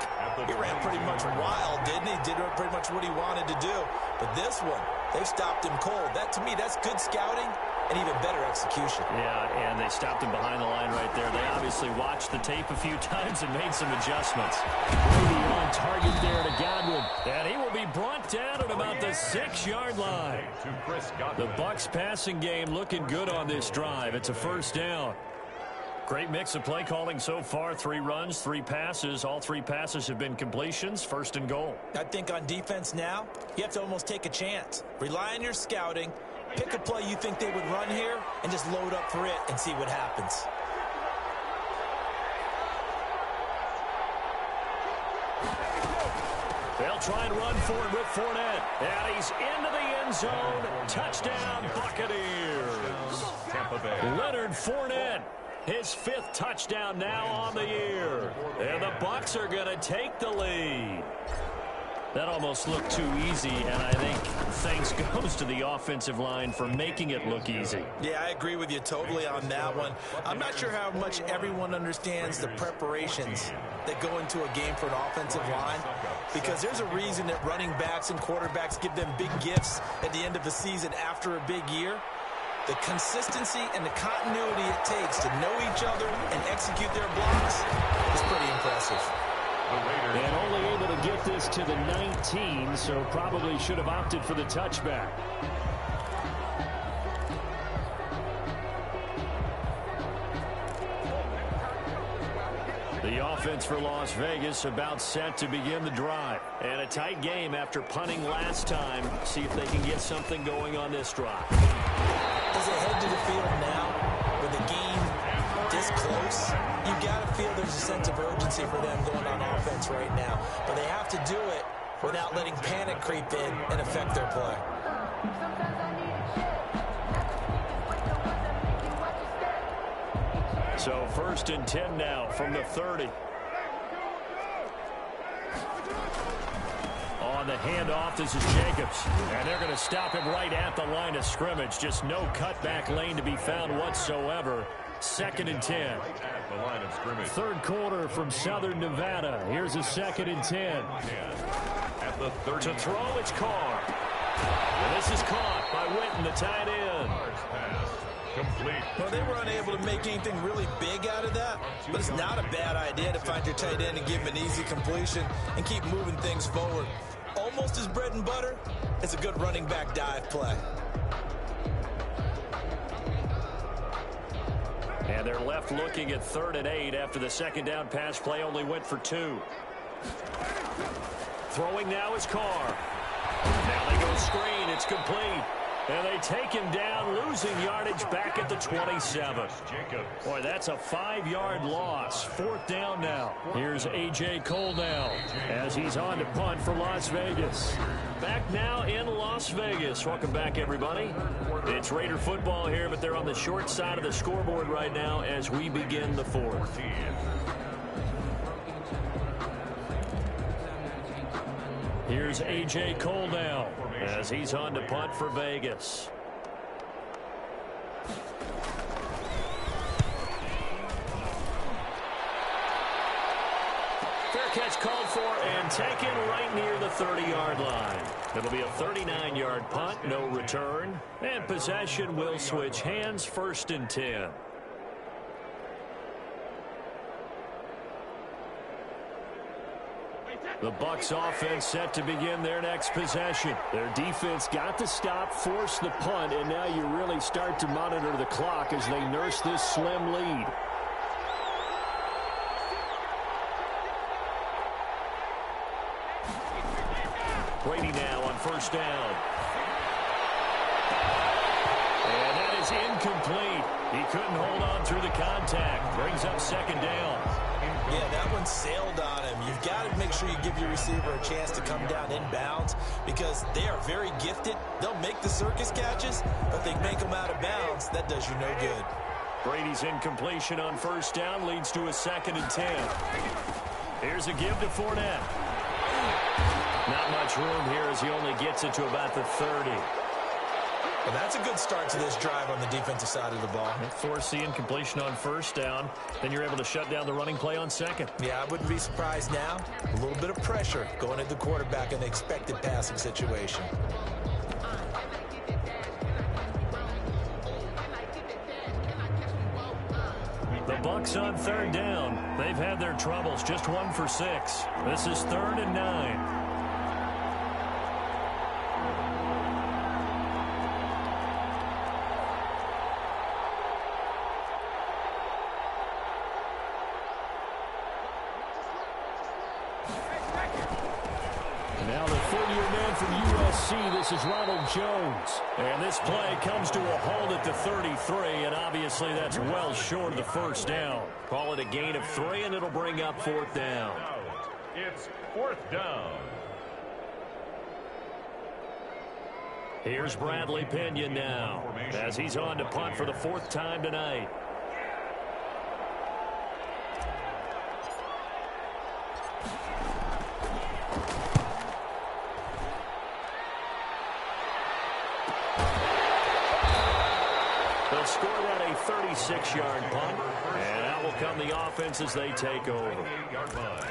he ran pretty much wild, didn't he? Did pretty much what he wanted to do. But this one, they've stopped him cold. That, to me, that's good scouting and even better execution. Yeah, and they stopped him behind the line right there. They obviously watched the tape a few times and made some adjustments. Brady on target there to Godwin. And he will be brought down at about the 6-yard line. The Bucs passing game looking good on this drive. It's a first down. Great mix of play calling so far. 3 runs, 3 passes. All 3 passes have been completions. First and goal. I think on defense now, you have to almost take a chance. Rely on your scouting. Pick a play you think they would run here and just load up for it and see what happens. They'll try and run for it with Fournette. And he's into the end zone. Touchdown, Buccaneers. Tampa Bay. Leonard Fournette. His 5th touchdown now on the year. And the Bucs are going to take the lead. That almost looked too easy, and I think thanks goes to the offensive line for making it look easy. Yeah, I agree with you totally on that one. I'm not sure how much everyone understands the preparations that go into a game for an offensive line, because there's a reason that running backs and quarterbacks give them big gifts at the end of the season after a big year. The consistency and the continuity it takes to know each other and execute their blocks is pretty impressive. And only able to get this to the 19, so probably should have opted for the touchback. The offense for Las Vegas about set to begin the drive. And a tight game after punting last time. See if they can get something going on this drive. As they head to the field now, with the game this close, you got to feel there's a sense of urgency for them going on offense right now. But they have to do it without letting panic creep in and affect their play. So first and 10 now from the 30. On the handoff, this is Jacobs. And they're going to stop him right at the line of scrimmage. Just no cutback lane to be found whatsoever. Second and 10. The line of scrimmage. Third quarter from Southern Nevada. Here's a second and 10. At the 30. To throw, it's Carr. And this is caught by Witten, the tight end. Complete. Well, they were unable to make anything really big out of that, but it's not a bad idea to find your tight end and give him an easy completion and keep moving things forward. Almost as bread and butter as a good running back dive play. And they're left looking at 3rd and 8 after the second down pass play only went for 2. Throwing now is Carr. Now they go screen. It's complete. And they take him down, losing yardage back at the 27. Boy, that's a 5-yard loss. 4th down now. Here's A.J. Cole now as he's on to punt for Las Vegas. Back now in Las Vegas. Welcome back, everybody. It's Raider football here, but they're on the short side of the scoreboard right now as we begin the 4th. Here's A.J. Cole now as he's on to punt for Vegas. Fair catch called for and taken right near the 30-yard line. It'll be a 39-yard punt, no return. And possession will switch hands, 1st and 10. The Bucs offense set to begin their next possession. Their defense got the stop, forced the punt, and now you really start to monitor the clock as they nurse this slim lead. Brady now on 1st down. And that is incomplete. He couldn't hold on through the contact. Brings up 2nd down. Yeah, that one sailed on him. You've got to make sure you give your receiver a chance to come down inbounds because they are very gifted. They'll make the circus catches, but they make them out of bounds. That does you no good. Brady's incompletion on 1st down leads to a 2nd and 10. Here's a give to Fournette. Not much room here as he only gets it to about the 30. And that's a good start to this drive on the defensive side of the ball. Force the incompletion on first down. Then you're able to shut down the running play on second. Yeah, I wouldn't be surprised now. A little bit of pressure going at the quarterback in the expected passing situation. The Bucs on third down. They've had their troubles, just 1 for 6. This is 3rd and 9. Now the 4-year man from USC, this is Ronald Jones. And this play comes to a halt at the 33, and obviously that's well short of the first down. Call it a gain of 3, and it'll bring up 4th down. It's 4th down. Here's Bradley Pinion now, as he's on to punt for the 4th time tonight. They'll score that a 36-yard punt, and out will come the offense as they take over. 8-yard line.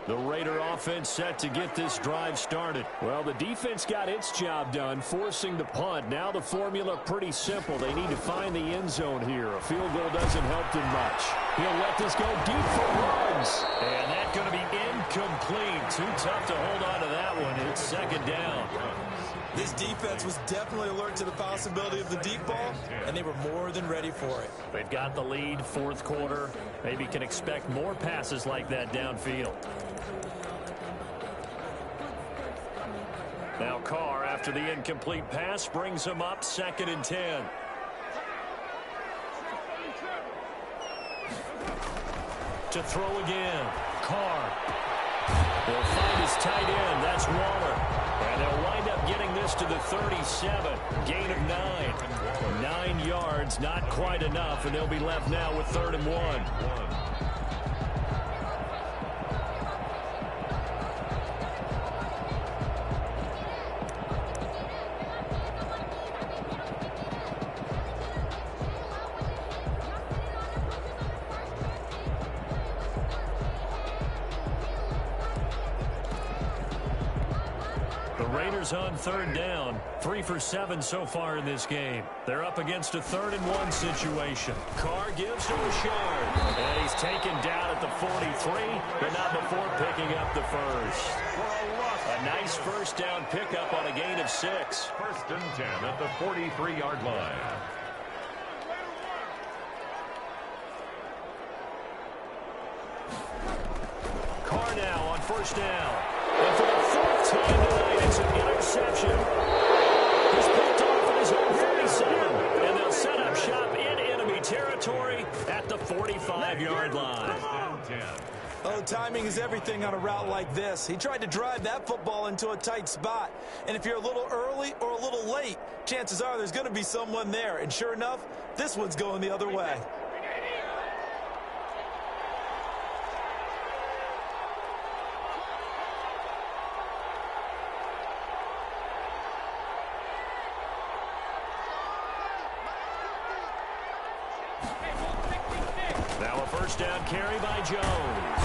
The Raider offense set to get this drive started. Well, the defense got its job done, forcing the punt. Now the formula pretty simple. They need to find the end zone here. A field goal doesn't help them much. He'll let this go deep for runs. And that's going to be incomplete. Too tough to hold on to that one. It's 2nd down. This defense was definitely alert to the possibility of the deep ball, and they were more than ready for it. They've got the lead, 4th quarter. Maybe can expect more passes like that downfield. Now Carr, after the incomplete pass, brings him up 2nd and 10. To throw again. Carr. They'll find his tight end. That's Waller. And they'll wind up getting this to the 37. Gain of 9. 9 yards, not quite enough, and they'll be left now with 3rd and 1. Raiders on 3rd down. 3 for 7 so far in this game. They're up against a 3rd and 1 situation. Carr gives him a shot. And he's taken down at the 43, but not before picking up the first. A nice first down pickup on a gain of 6. 1st and 10 at the 43-yard line. Carr now on 1st down. And for the 4th time tonight, it's an interception. He's picked off at his own 47. And they'll set up shop in enemy territory at the 45-yard line. Oh, timing is everything on a route like this. He tried to drive that football into a tight spot. And if you're a little early or a little late, chances are there's going to be someone there. And sure enough, this one's going the other way. Now a first down carry by Jones.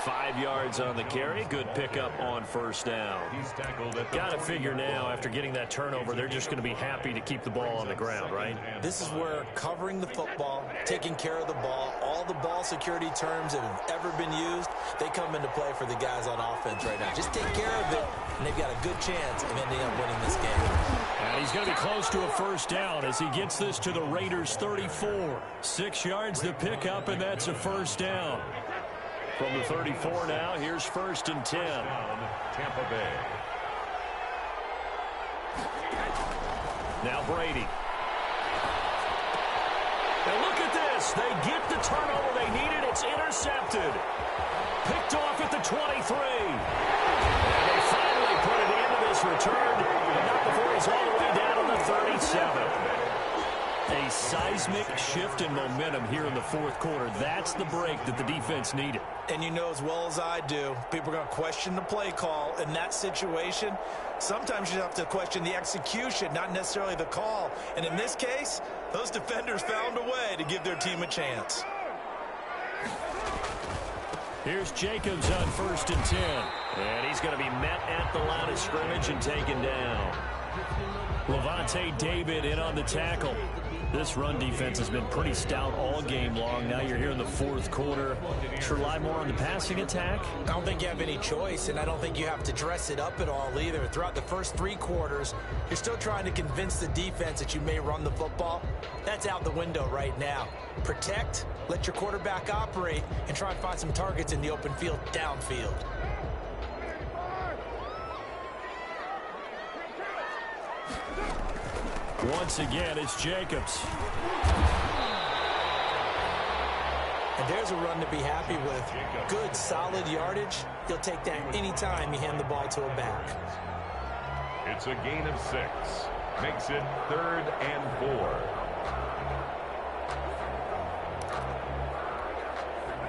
5 yards on the carry. Good pickup on 1st down. He's tackled at the Got to figure now, after getting that turnover, they're just going to be happy to keep the ball on the ground, right? This is where covering the football, taking care of the ball, all the ball security terms that have ever been used, they come into play for the guys on offense right now. Just take care of it, and they've got a good chance of ending up winning this game. And he's going to be close to a first down as he gets this to the Raiders' 34. 6 yards to pick up, and that's a first down. From the 34 now, here's 1st and 10. Tampa Bay. Now Brady. And look at this. They get the turnover they needed. It's intercepted. Picked off at the 23. And they finally put it into this return, but not before he's all the way down on the 37. A A seismic shift in momentum here in the fourth quarter. That's the break that the defense needed. And you know as well as I do, people are going to question the play call in that situation. Sometimes you have to question the execution, not necessarily the call. And in this case, those defenders found a way to give their team a chance. Here's Jacobs on 1st and 10. And he's going to be met at the line of scrimmage and taken down. Levante David in on the tackle. This run defense has been pretty stout all game long. Now you're here in the fourth quarter. To rely more on the passing attack? I don't think you have any choice, and I don't think you have to dress it up at all either. Throughout the first 3 quarters, you're still trying to convince the defense that you may run the football. That's out the window right now. Protect, let your quarterback operate, and try and find some targets in the open field downfield. Once again, it's Jacobs. And there's a run to be happy with. Good, solid yardage. He'll take that anytime you hand the ball to a back. It's a gain of 6. Makes it 3rd and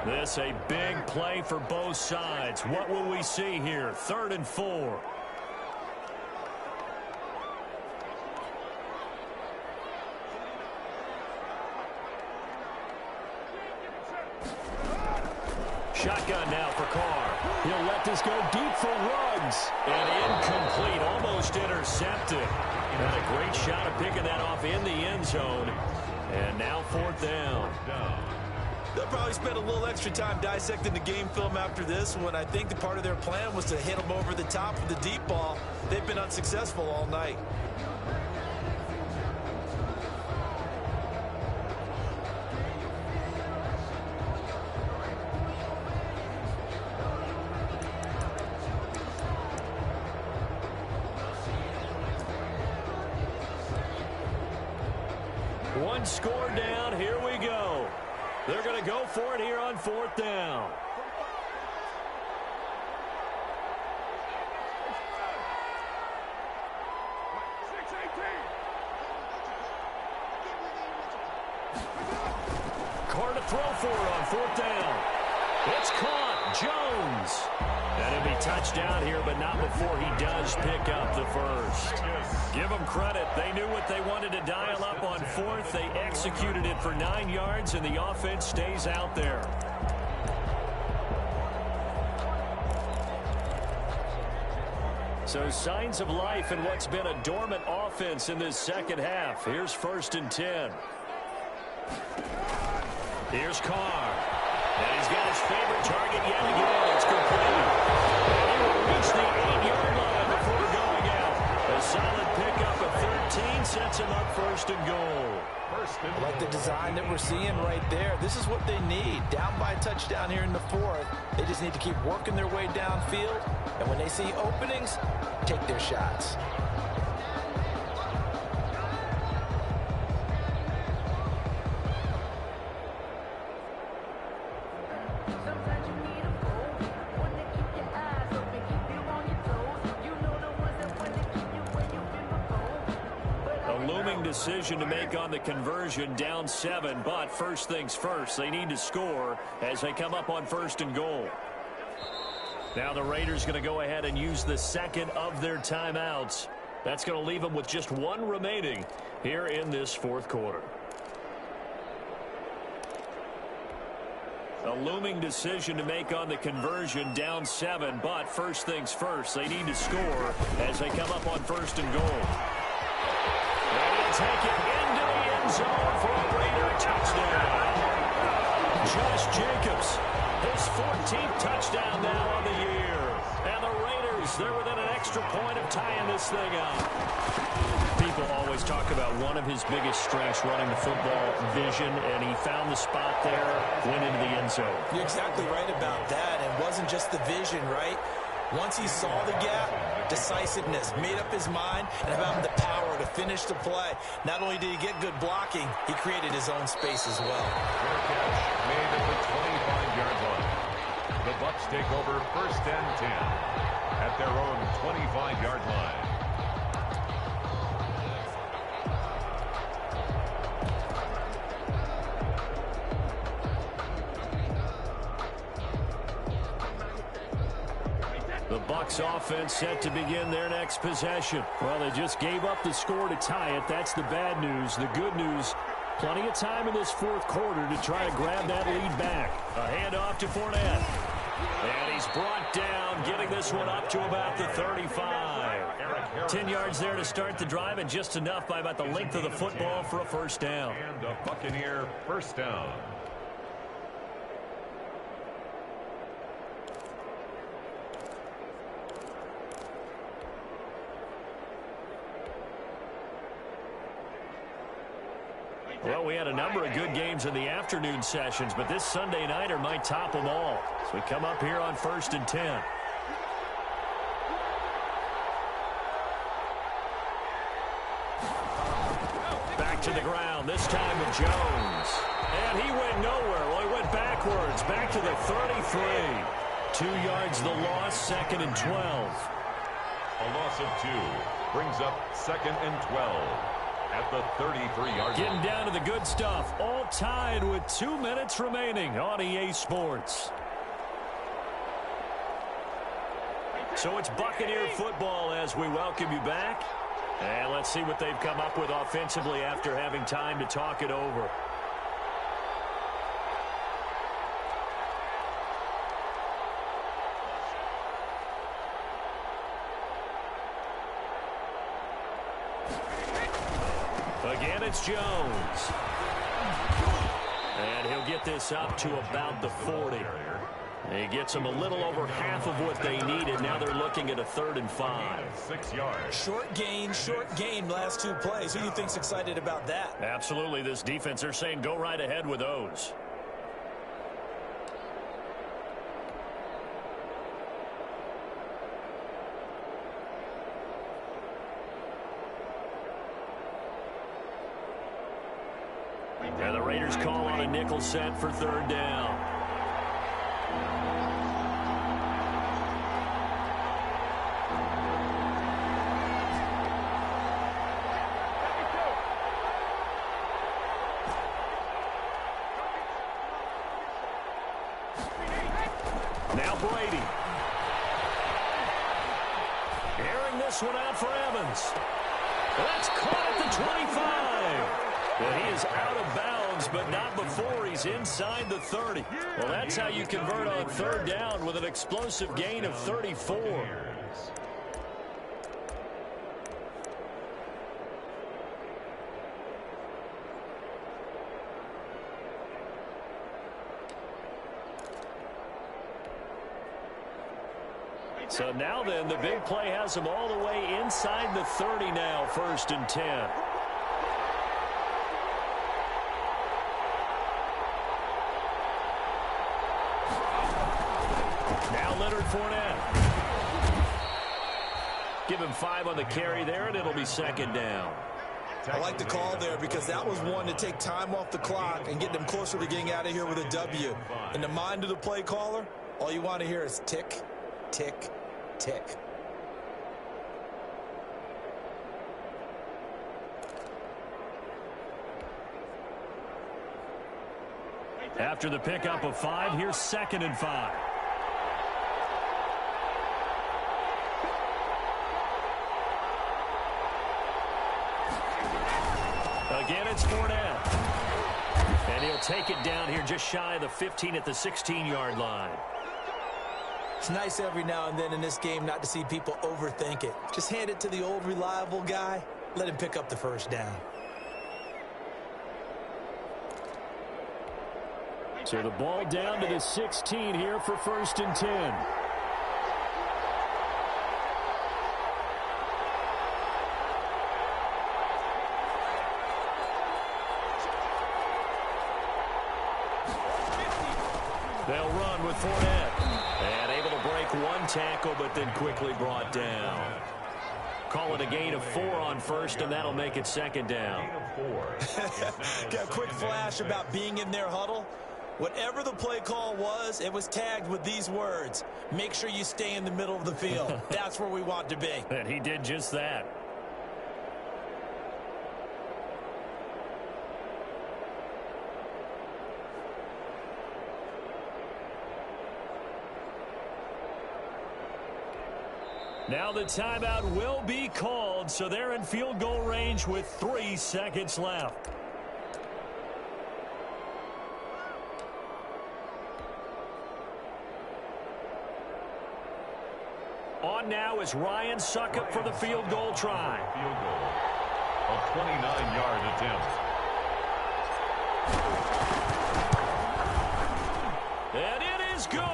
4. This a big play for both sides. What will we see here? 3rd and 4. Shotgun now for Carr. He'll let this go deep for Ruggs. And incomplete, almost intercepted. And a great shot of picking that off in the end zone. And now 4th down. They'll probably spend a little extra time dissecting the game film after this one. I think the part of their plan was to hit them over the top of the deep ball. They've been unsuccessful all night. One score down. Here we go. They're going to go for it here on 4th down. Carr to throw for it on 4th down. It's caught. Jones. And it'll be touchdown here, but not before he does pick up the first. Give them credit. They knew what they wanted to dial up on 4th. They executed it for 9 yards, and the offense stays out there. So signs of life in what's been a dormant offense in this second half. Here's 1st and 10. Here's Carr. And he's got his favorite target yet again. It's complete. And he will reach the 8-yard line before going out. A solid pickup of 13 sets him up 1st and goal. I like the design that we're seeing right there. This is what they need. Down by a touchdown here in the 4th. They just need to keep working their way downfield. And when they see openings, take their shots. Decision to make on the conversion, down 7, but first things first, they need to score as they come up on 1st and goal. Now the Raiders going to go ahead and use the second of their timeouts. That's going to leave them with just 1 remaining here in this 4th quarter. A looming decision to make on the conversion, down 7, but first things first, they need to score as they come up on 1st and goal. Take it into the end zone for a Raider touchdown. Josh Jacobs, his 14th touchdown now on the year. And the Raiders, they're within an extra point of tying this thing up. People always talk about one of his biggest strengths running the football, vision, and he found the spot there, went into the end zone. You're exactly right about that. It wasn't just the vision, right? Once he saw the gap, decisiveness, made up his mind, and about the power to finish the play. Not only did he get good blocking, he created his own space as well. Made at the 25-yard line. The Bucs take over 1st and 10 at their own 25-yard line. Bucs offense set to begin their next possession. Well, they just gave up the score to tie it. That's the bad news. The good news, plenty of time in this fourth quarter to try to grab that lead back. A handoff to Fournette. And he's brought down, getting this one up to about the 35. 10 yards there to start the drive, and just enough by about the length of the football for a first down. And a Buccaneer first down. Well, we had a number of good games in the afternoon sessions, but this Sunday nighter might top them all. So we come up here on 1st and 10. Back to the ground, this time with Jones. And he went nowhere. Well, he went backwards, back to the 33. 2 yards the loss, 2nd and 12. A loss of 2 brings up 2nd and 12. At the 33-yard line. Getting down to the good stuff. All tied with 2 minutes remaining on EA Sports. So it's Buccaneer football as we welcome you back. And let's see what they've come up with offensively after having time to talk it over. Again, it's Jones. And he'll get this up to about the 40. He gets them a little over half of what they needed. Now they're looking at a 3rd and 5. 6 yards. Short gain, last 2 plays. Who do you think's excited about that? Absolutely, this defense, they're saying go right ahead with those. And the Raiders call on a nickel set for 3rd down. Now Brady. Airing this one out for Evans. That's caught at the 25. And he is out of bounds, but not before he's inside the 30. Well, that's how you convert on 3rd down with an explosive gain of 34. So now then, the big play has him all the way inside the 30 now, 1st and 10. Leonard Fournette. Give him 5 on the carry there, and it'll be 2nd down. I like the call there because that was one to take time off the clock and get them closer to getting out of here with a W. In the mind of the play caller, all you want to hear is tick, tick, tick. After the pickup of 5, here's 2nd and 5. Again, it's Fournette. And he'll take it down here just shy of the 15 at the 16-yard line. It's nice every now and then in this game not to see people overthink it. Just hand it to the old reliable guy. Let him pick up the 1st down. So the ball down to the 16 here for 1st and 10. They'll run with Fournette. And able to break 1 tackle, but then quickly brought down. Call it a gain of 4 on 1st, and that'll make it 2nd down. Got a quick flash about being in their huddle. Whatever the play call was, it was tagged with these words. Make sure you stay in the middle of the field. That's where we want to be. And he did just that. Now the timeout will be called, so they're in field goal range with 3 seconds left. On now is Ryan Suckup for the field goal try. Field goal. A 29-yard attempt. And it is good.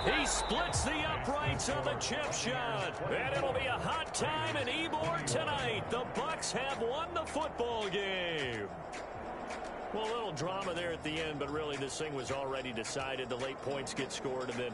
He splits the uprights on the chip shot. And it'll be a hot time in Ybor tonight. The Bucs have won the football game. Well, a little drama there at the end, but really this thing was already decided. The late points get scored, and then